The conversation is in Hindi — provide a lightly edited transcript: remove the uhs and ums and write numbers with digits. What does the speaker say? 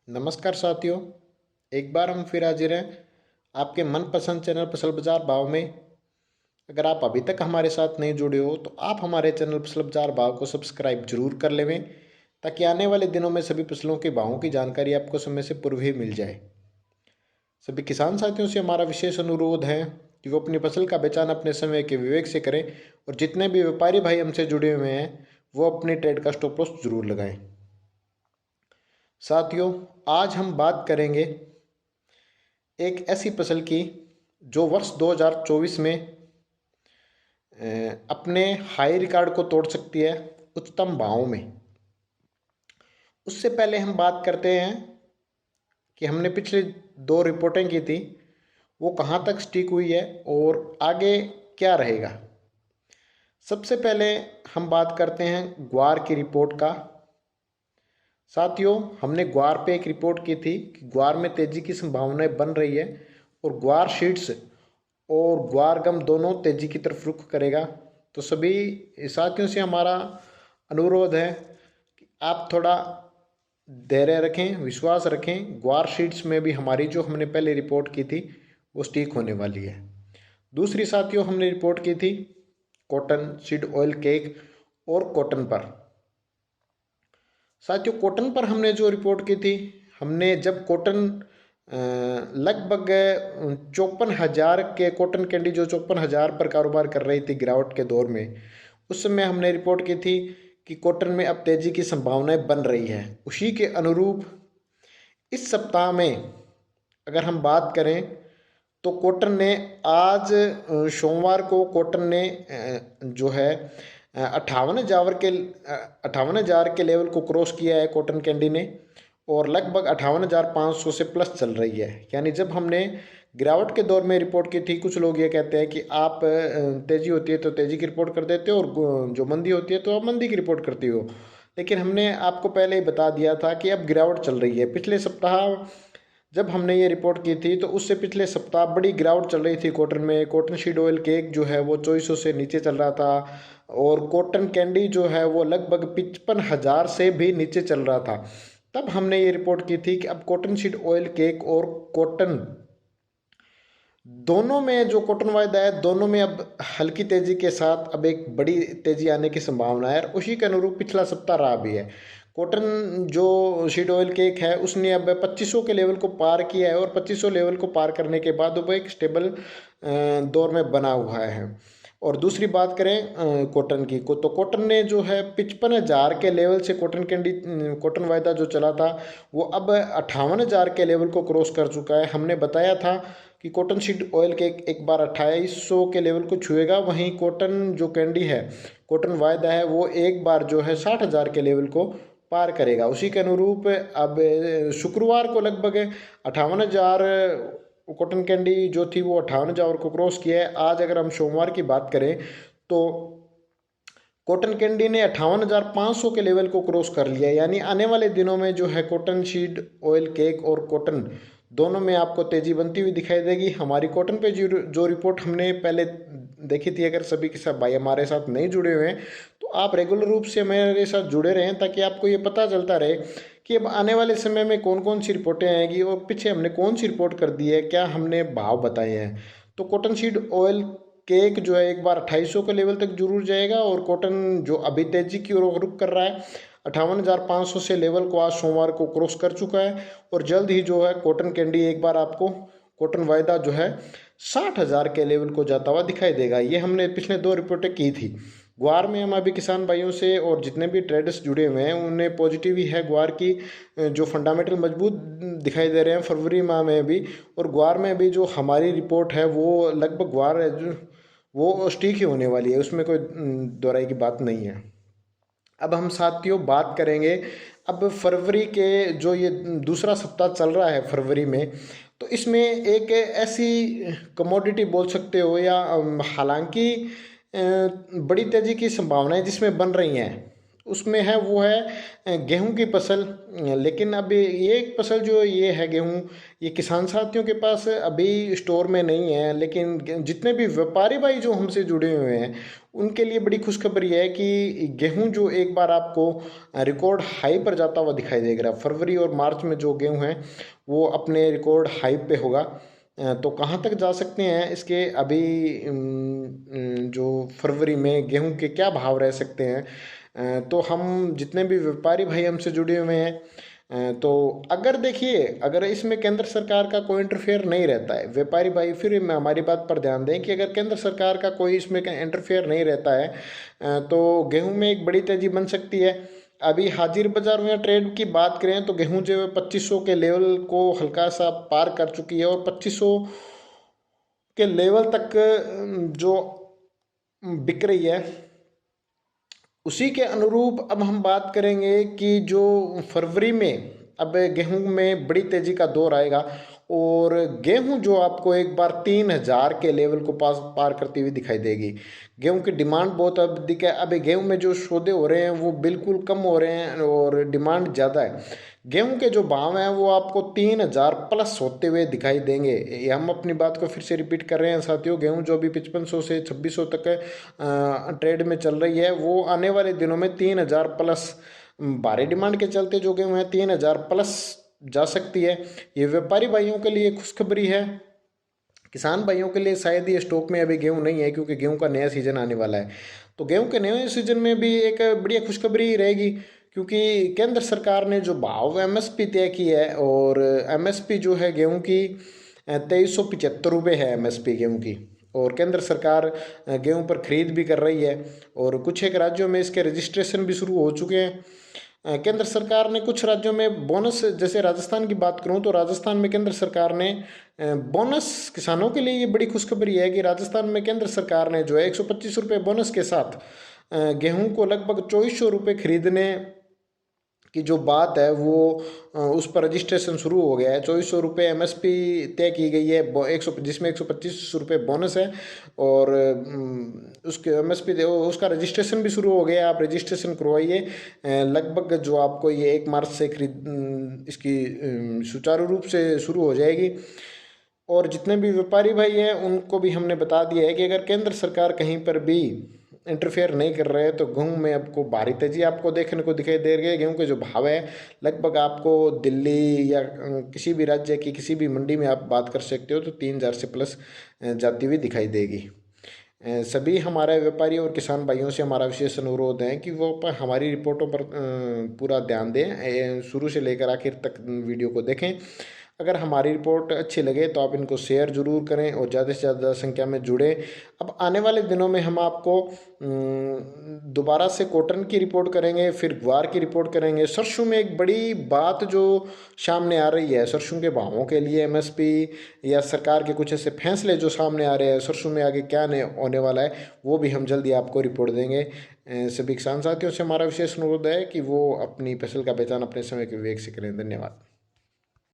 नमस्कार साथियों, एक बार हम फिर हाजिर हैं आपके मनपसंद चैनल फसल बाजार भाव में। अगर आप अभी तक हमारे साथ नहीं जुड़े हो तो आप हमारे चैनल फसल बाजार भाव को सब्सक्राइब जरूर कर लेवें, ताकि आने वाले दिनों में सभी फसलों के भावों की जानकारी आपको समय से पूर्व ही मिल जाए। सभी किसान साथियों से हमारा विशेष अनुरोध है कि वो अपनी फसल का बेचान अपने समय के विवेक से करें, और जितने भी व्यापारी भाई हमसे जुड़े हुए हैं वो अपनी ट्रेड का स्टॉप लॉस जरूर लगाएं। साथियों, आज हम बात करेंगे एक ऐसी फसल की जो वर्ष 2024 में अपने हाई रिकॉर्ड को तोड़ सकती है उच्चतम भावों में। उससे पहले हम बात करते हैं कि हमने पिछले दो रिपोर्टें की थी, वो कहाँ तक स्टिक हुई है और आगे क्या रहेगा। सबसे पहले हम बात करते हैं ग्वार की रिपोर्ट का। साथियों, हमने ग्वार पे एक रिपोर्ट की थी कि ग्वार में तेजी की संभावनाएं बन रही है और ग्वार शीट्स और ग्वार गम दोनों तेजी की तरफ रुख करेगा। तो सभी साथियों से हमारा अनुरोध है कि आप थोड़ा धैर्य रखें, विश्वास रखें। ग्वार शीट्स में भी हमारी जो हमने पहले रिपोर्ट की थी वो स्टिक होने वाली है। दूसरी साथियों, हमने रिपोर्ट की थी कॉटन सीड ऑयल केक और कॉटन पर। साथियों, कॉटन पर हमने जो रिपोर्ट की थी, हमने जब कॉटन लगभग 54,000 के कॉटन कैंडी जो 54,000 पर कारोबार कर रही थी गिरावट के दौर में, उस समय हमने रिपोर्ट की थी कि कॉटन में अब तेजी की संभावनाएं बन रही है। उसी के अनुरूप इस सप्ताह में अगर हम बात करें तो कॉटन ने आज सोमवार को कॉटन ने जो है 58,000 के लेवल को क्रॉस किया है कॉटन कैंडी ने, और लगभग 58,500 से प्लस चल रही है। यानी जब हमने गिरावट के दौर में रिपोर्ट की थी, कुछ लोग ये कहते हैं कि आप तेज़ी होती है तो तेज़ी की रिपोर्ट कर देते हो और जो मंदी होती है तो आप मंदी की रिपोर्ट करती हो, लेकिन हमने आपको पहले ही बता दिया था कि अब गिरावट चल रही है। पिछले सप्ताह जब हमने ये रिपोर्ट की थी तो उससे पिछले सप्ताह बड़ी गिरावट चल रही थी कॉटन में। कॉटन सीड ऑयल केक जो है वो 2400 से नीचे चल रहा था, और कॉटन कैंडी जो है वो लगभग 55,000 से भी नीचे चल रहा था। तब हमने ये रिपोर्ट की थी कि अब कॉटन सीड ऑयल केक और कॉटन दोनों में जो कॉटन वायदा है, दोनों में अब हल्की तेज़ी के साथ अब एक बड़ी तेज़ी आने की संभावना है। और उसी के अनुरूप पिछला सप्ताह रहा भी है। कॉटन जो सीड ऑयल केक है उसने अब 2500 के लेवल को पार किया है, और 2500 लेवल को पार करने के बाद वो एक स्टेबल दौर में बना हुआ है। और दूसरी बात करें कॉटन की को, तो कॉटन ने जो है 55,000 के लेवल से कॉटन कैंडी कॉटन वायदा जो चला था वो अब 58,000 के लेवल को क्रॉस कर चुका है। हमने बताया था कि कॉटन सीड ऑयल के एक बार 2800 के लेवल को छुएगा, वहीं कॉटन जो कैंडी है कॉटन वायदा है वो एक बार जो है 60,000 के लेवल को पार करेगा। उसी के अनुरूप अब शुक्रवार को लगभग 58,000 कॉटन कैंडी जो थी वो 58,000 को क्रॉस किया है। आज अगर हम सोमवार की बात करें तो कॉटन कैंडी ने 58,500 के लेवल को क्रॉस कर लिया। यानी आने वाले दिनों में जो है कॉटन सीड ऑयल केक और कॉटन दोनों में आपको तेज़ी बनती हुई दिखाई देगी। हमारी कॉटन पे जो रिपोर्ट हमने पहले देखी थी, अगर सभी के सब भाई हमारे साथ नहीं जुड़े हुए हैं तो आप रेगुलर रूप से मेरे साथ जुड़े रहें, ताकि आपको ये पता चलता रहे कि अब आने वाले समय में कौन कौन सी रिपोर्टें आएगी और पीछे हमने कौन सी रिपोर्ट कर दी है, क्या हमने भाव बताए हैं। तो कॉटन सीड ऑयल केक जो है एक बार 2800 के लेवल तक जरूर जाएगा, और कॉटन जो अभी तेजी की ओर रुख कर रहा है 58,500 से लेवल को आज सोमवार को क्रॉस कर चुका है। और जल्द ही जो है कॉटन कैंडी एक बार आपको कॉटन वायदा जो है 60,000 के लेवल को जाता हुआ दिखाई देगा। ये हमने पिछले दो रिपोर्टें की थी। ग्वार में हम अभी किसान भाइयों से और जितने भी ट्रेडर्स जुड़े हुए हैं उन्हें पॉजिटिव ही है ग्वार की, जो फंडामेंटल मजबूत दिखाई दे रहे हैं फरवरी माह में भी। और ग्वार में भी जो हमारी रिपोर्ट है वो लगभग ग्वार वो स्टिक ही होने वाली है, उसमें कोई दोहराई की बात नहीं है। अब हम साथियों बात करेंगे अब फरवरी के जो ये दूसरा सप्ताह चल रहा है फरवरी में, तो इसमें एक ऐसी कमोडिटी बोल सकते हो या हालांकि बड़ी तेज़ी की संभावनाएं जिसमें बन रही हैं, उसमें है वो है गेहूं की फसल। लेकिन अब ये एक फसल जो ये है गेहूं, ये किसान साथियों के पास अभी स्टोर में नहीं है, लेकिन जितने भी व्यापारी भाई जो हमसे जुड़े हुए हैं उनके लिए बड़ी खुशखबरी है कि गेहूं जो एक बार आपको रिकॉर्ड हाई पर जाता हुआ दिखाई देगा। फरवरी और मार्च में जो गेहूं है वो अपने रिकॉर्ड हाई पे होगा। तो कहाँ तक जा सकते हैं इसके अभी जो फरवरी में गेहूं के क्या भाव रह सकते हैं। तो हम जितने भी व्यापारी भाई हमसे जुड़े हुए हैं, तो अगर देखिए अगर इसमें केंद्र सरकार का कोई इंटरफेयर नहीं रहता है, व्यापारी भाई फिर हमारी बात पर ध्यान दें कि अगर केंद्र सरकार का कोई इसमें इंटरफेयर नहीं रहता है तो गेहूं में एक बड़ी तेजी बन सकती है। अभी हाजिर बाजारों या ट्रेड की बात करें तो गेहूं जो है 2500 के लेवल को हल्का सा पार कर चुकी है, और 2500 के लेवल तक जो बिक रही है उसी के अनुरूप अब हम बात करेंगे कि जो फरवरी में अब गेहूं में बड़ी तेजी का दौर आएगा, और गेहूं जो आपको एक बार 3000 के लेवल को पार करती हुई दिखाई देगी। गेहूं की डिमांड बहुत अधिक है। अभी गेहूं में जो सौदे हो रहे हैं वो बिल्कुल कम हो रहे हैं और डिमांड ज़्यादा है। गेहूं के जो भाव हैं वो आपको 3000 प्लस होते हुए दिखाई देंगे। ये हम अपनी बात को फिर से रिपीट कर रहे हैं साथियों, गेहूं जो अभी 5500 से 2600 तक ट्रेड में चल रही है वो आने वाले दिनों में 3000 प्लस, भारी डिमांड के चलते जो गेहूं है 3000 प्लस जा सकती है। ये व्यापारी भाइयों के लिए खुशखबरी है। किसान भाइयों के लिए शायद ये स्टॉक में अभी गेहूं नहीं है क्योंकि गेहूं का नया सीजन आने वाला है। तो गेहूं के नए सीजन में भी एक बढ़िया खुशखबरी रहेगी, क्योंकि केंद्र सरकार ने जो भाव एमएसपी तय की है, और एमएसपी जो है गेहूं की 2375 रुपये है एमएसपी गेहूं की। और केंद्र सरकार गेहूं पर खरीद भी कर रही है, और कुछ एक राज्यों में इसके रजिस्ट्रेशन भी शुरू हो चुके हैं। केंद्र सरकार ने कुछ राज्यों में बोनस, जैसे राजस्थान की बात करूं तो राजस्थान में केंद्र सरकार ने बोनस, किसानों के लिए ये बड़ी खुशखबरी है कि राजस्थान में केंद्र सरकार ने जो है 125 रुपये बोनस के साथ गेहूं को लगभग 2400 रुपये खरीदने की जो बात है वो उस पर रजिस्ट्रेशन शुरू हो गया है। 2400 रुपये एमएसपी तय की गई है, 100 जिसमें 125 रुपये बोनस है, और उसके एमएसपी उसका रजिस्ट्रेशन भी शुरू हो गया है। आप रजिस्ट्रेशन करवाइए। लगभग जो आपको ये 1 मार्च से खरीद इसकी सुचारू रूप से शुरू हो जाएगी। और जितने भी व्यापारी भाई हैं उनको भी हमने बता दिया है कि अगर केंद्र सरकार कहीं पर भी इंटरफेयर नहीं कर रहे हैं तो गेहूं में आपको भारी तेजी आपको देखने को दिखाई दे रही है। गेहूं के जो भाव है लगभग आपको दिल्ली या किसी भी राज्य की किसी भी मंडी में आप बात कर सकते हो तो 3000 से प्लस जाती हुई दिखाई देगी। सभी हमारे व्यापारी और किसान भाइयों से हमारा विशेष अनुरोध है कि वो पर हमारी रिपोर्टों पर पूरा ध्यान दें, शुरू से लेकर आखिर तक वीडियो को देखें। अगर हमारी रिपोर्ट अच्छी लगे तो आप इनको शेयर ज़रूर करें और ज़्यादा से ज़्यादा संख्या में जुड़ें। अब आने वाले दिनों में हम आपको दोबारा से कॉटन की रिपोर्ट करेंगे, फिर ग्वार की रिपोर्ट करेंगे। सरसों में एक बड़ी बात जो सामने आ रही है, सरसों के भावों के लिए एमएसपी या सरकार के कुछ ऐसे फैसले जो सामने आ रहे हैं, सरसों में आगे क्या होने वाला है वो भी हम जल्दी आपको रिपोर्ट देंगे। सभी किसान साथियों से हमारा विशेष अनुरोध है कि वो अपनी फसल का पहचान अपने समय के विवेक से करें। धन्यवाद।